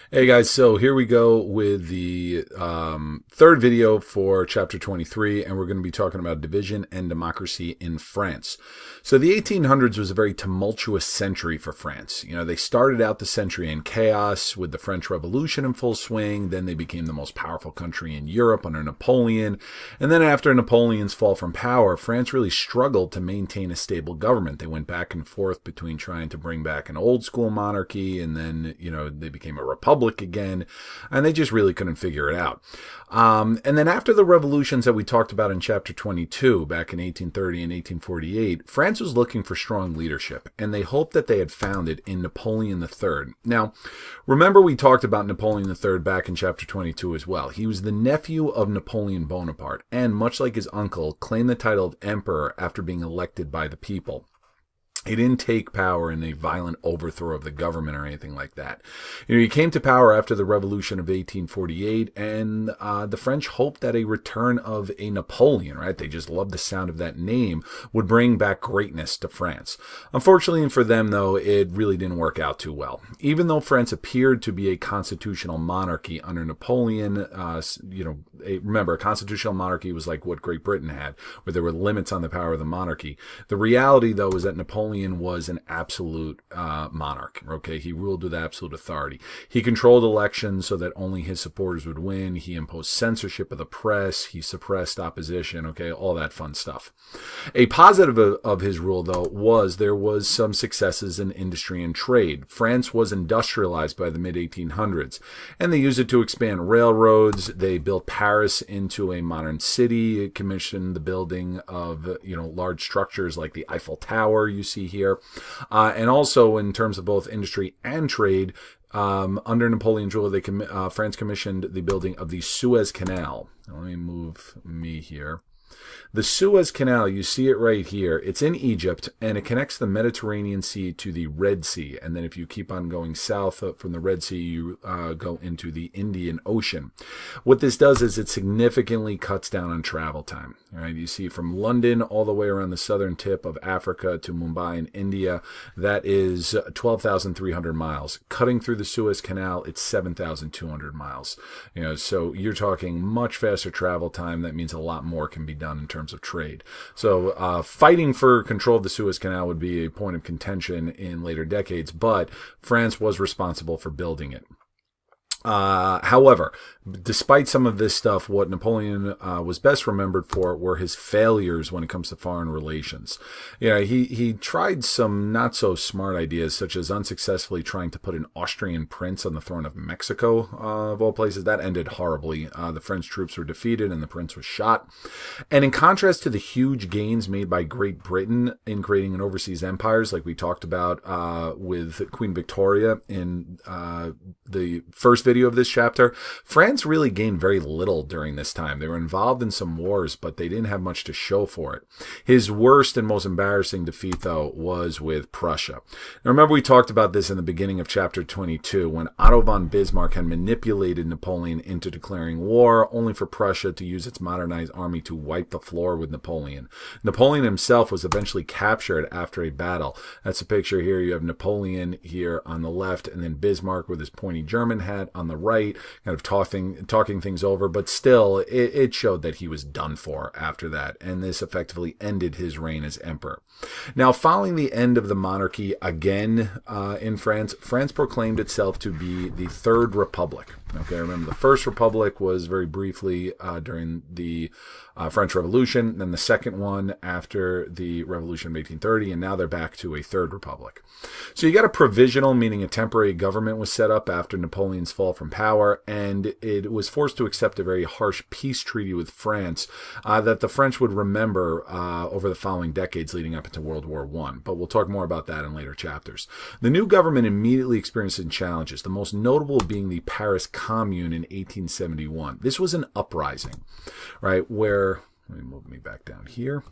Hey guys, so here we go with the third video for chapter 23, and we're going to be talking about division and democracy in France. So the 1800s was a very tumultuous century for France. You know, they started out the century in chaos with the French Revolution in full swing, then they became the most powerful country in Europe under Napoleon, and then after Napoleon's fall from power, France really struggled to maintain a stable government. They went back and forth between trying to bring back an old school monarchy, and then, you know, they became a republic again, and they just really couldn't figure it out. And then after the revolutions that we talked about in chapter 22, back in 1830 and 1848, France was looking for strong leadership, and they hoped that they had found it in Napoleon III. Now, remember we talked about Napoleon III back in chapter 22 as well. He was the nephew of Napoleon Bonaparte, and much like his uncle, claimed the title of emperor after being elected by the people. He didn't take power in a violent overthrow of the government or anything like that. You know, he came to power after the Revolution of 1848, and the French hoped that a return of a Napoleon, right? They just loved the sound of that name, would bring back greatness to France. Unfortunately for them, though, it really didn't work out too well. Even though France appeared to be a constitutional monarchy under Napoleon, remember, a constitutional monarchy was like what Great Britain had, where there were limits on the power of the monarchy. The reality, though, is that Napoleon was an absolute monarch. Okay, he ruled with absolute authority. He controlled elections so that only his supporters would win. He imposed censorship of the press. He suppressed opposition. Okay, all that fun stuff. A positive of his rule, though, was there was some successes in industry and trade. France was industrialized by the mid-1800s, and they used it to expand railroads. They built Paris into a modern city, commissioned the building of large structures like the Eiffel Tower you see here, and also in terms of both industry and trade, under Napoleon's rule, France commissioned the building of the Suez Canal. Let me move me here. The Suez Canal, you see it right here. It's in Egypt, and it connects the Mediterranean Sea to the Red Sea. And then if you keep on going south from the Red Sea, you go into the Indian Ocean. What this does is it significantly cuts down on travel time. All right, you see from London all the way around the southern tip of Africa to Mumbai in India, that is 12,300 miles. Cutting through the Suez Canal, it's 7,200 miles. So you're talking much faster travel time. That means a lot more can be done in terms of trade. So fighting for control of the Suez Canal would be a point of contention in later decades, but France was responsible for building it. However, despite some of this stuff, what Napoleon was best remembered for were his failures when it comes to foreign relations. He tried some not so smart ideas, such as unsuccessfully trying to put an Austrian prince on the throne of Mexico, of all places. That ended horribly. The French troops were defeated and the prince was shot. And in contrast to the huge gains made by Great Britain in creating an overseas empires, like we talked about with Queen Victoria in the first video of this chapter, France really gained very little during this time. They were involved in some wars, but they didn't have much to show for it. His worst and most embarrassing defeat, though, was with Prussia. Now, remember we talked about this in the beginning of chapter 22, when Otto von Bismarck had manipulated Napoleon into declaring war, only for Prussia to use its modernized army to wipe the floor with Napoleon. Napoleon himself was eventually captured after a battle. That's a picture here. You have Napoleon here on the left, and then Bismarck with his pointy German hat on the right, kind of talking things over, but still it showed that he was done for after that, and this effectively ended his reign as emperor. Now, following the end of the monarchy again in France, France proclaimed itself to be the Third Republic. Okay, remember the First Republic was very briefly during the French Revolution, then the second one after the Revolution of 1830, and now they're back to a Third Republic. So you got a provisional, meaning a temporary government was set up after Napoleon's fall from power, and it was forced to accept a very harsh peace treaty with France that the French would remember over the following decades leading up into World War I. But we'll talk more about that in later chapters. The new government immediately experienced some challenges, the most notable being the Paris Commune in 1871. This was an uprising, right, where, let me move me back down here.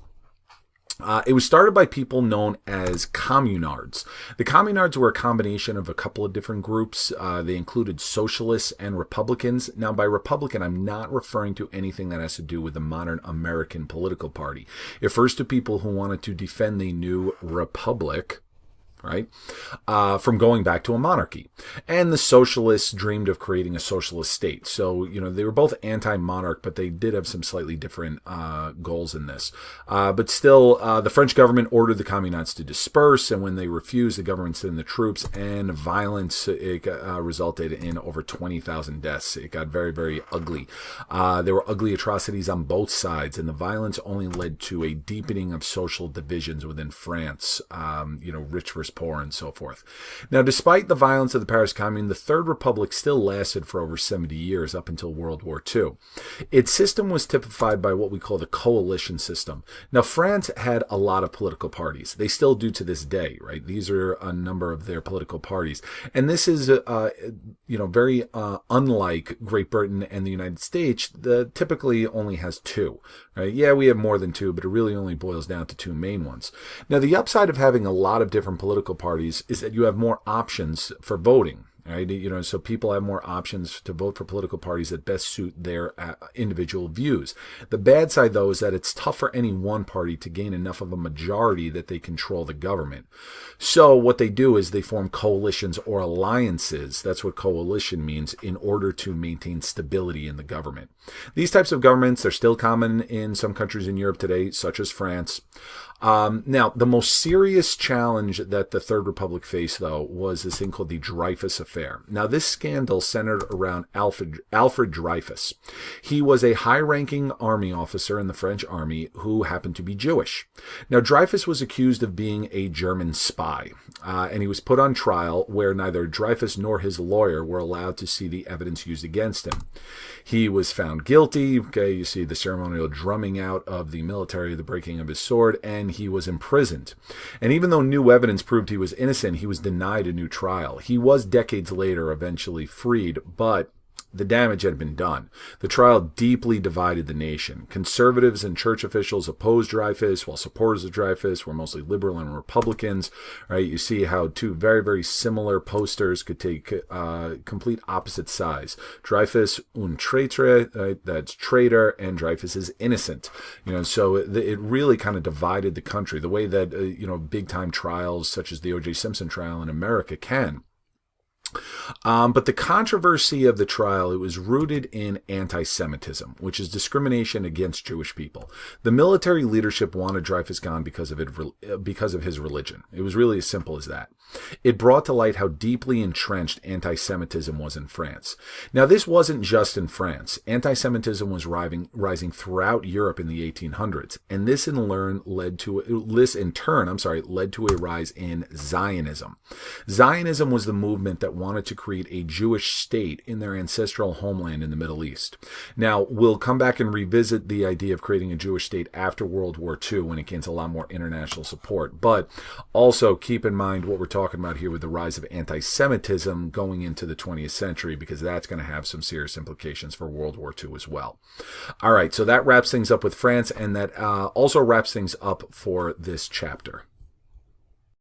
It was started by people known as communards. The communards were a combination of a couple of different groups. They included socialists and Republicans. Now, by Republican, I'm not referring to anything that has to do with the modern American political party. It refers to people who wanted to defend the new republic right, from going back to a monarchy. And the socialists dreamed of creating a socialist state. So, they were both anti-monarch, but they did have some slightly different goals in this. But still, the French government ordered the communists to disperse, and when they refused, the government sent in the troops, and violence resulted in over 20,000 deaths. It got very, very ugly. There were ugly atrocities on both sides, and the violence only led to a deepening of social divisions within France, rich versus poor and so forth. Now, despite the violence of the Paris Commune, the Third Republic still lasted for over 70 years, up until World War II. Its system was typified by what we call the coalition system. Now, France had a lot of political parties. They still do to this day, right? These are a number of their political parties. And this is, very unlike Great Britain and the United States, that typically only has two, right? Yeah, we have more than two, but it really only boils down to two main ones. Now, the upside of having a lot of different political parties is that you have more options for voting. Right? So people have more options to vote for political parties that best suit their individual views. The bad side, though, is that it's tough for any one party to gain enough of a majority that they control the government. So what they do is they form coalitions or alliances. That's what coalition means, in order to maintain stability in the government. These types of governments are still common in some countries in Europe today, such as France. Now, the most serious challenge that the Third Republic faced, though, was this thing called the Dreyfus Affair. Now, this scandal centered around Alfred Dreyfus. He was a high-ranking army officer in the French army who happened to be Jewish. Now, Dreyfus was accused of being a German spy, and he was put on trial where neither Dreyfus nor his lawyer were allowed to see the evidence used against him. He was found guilty. Okay, you see the ceremonial drumming out of the military, the breaking of his sword, and he was imprisoned. And even though new evidence proved he was innocent, he was denied a new trial. He was decades later eventually freed, but the damage had been done. The trial deeply divided the nation. Conservatives and church officials opposed Dreyfus, while supporters of Dreyfus were mostly liberal and Republicans. Right? You see how two very, very similar posters could take complete opposite sides. Dreyfus un traitre, right? That's traitor, and Dreyfus is innocent. So it really kind of divided the country, the way that big time trials such as the O.J. Simpson trial in America can. But the controversy of the trial, it was rooted in anti-Semitism, which is discrimination against Jewish people. The military leadership wanted Dreyfus gone because of his religion. It was really as simple as that. It brought to light how deeply entrenched anti-Semitism was in France. Now, this wasn't just in France. Anti-Semitism was rising throughout Europe in the 1800s, and this in turn led to a rise in Zionism. Zionism was the movement that wanted to create a Jewish state in their ancestral homeland in the Middle East. Now, we'll come back and revisit the idea of creating a Jewish state after World War II when it gains a lot more international support. But also keep in mind what we're talking about here with the rise of anti-Semitism going into the 20th century, because that's going to have some serious implications for World War II as well. All right, so that wraps things up with France, and that also wraps things up for this chapter.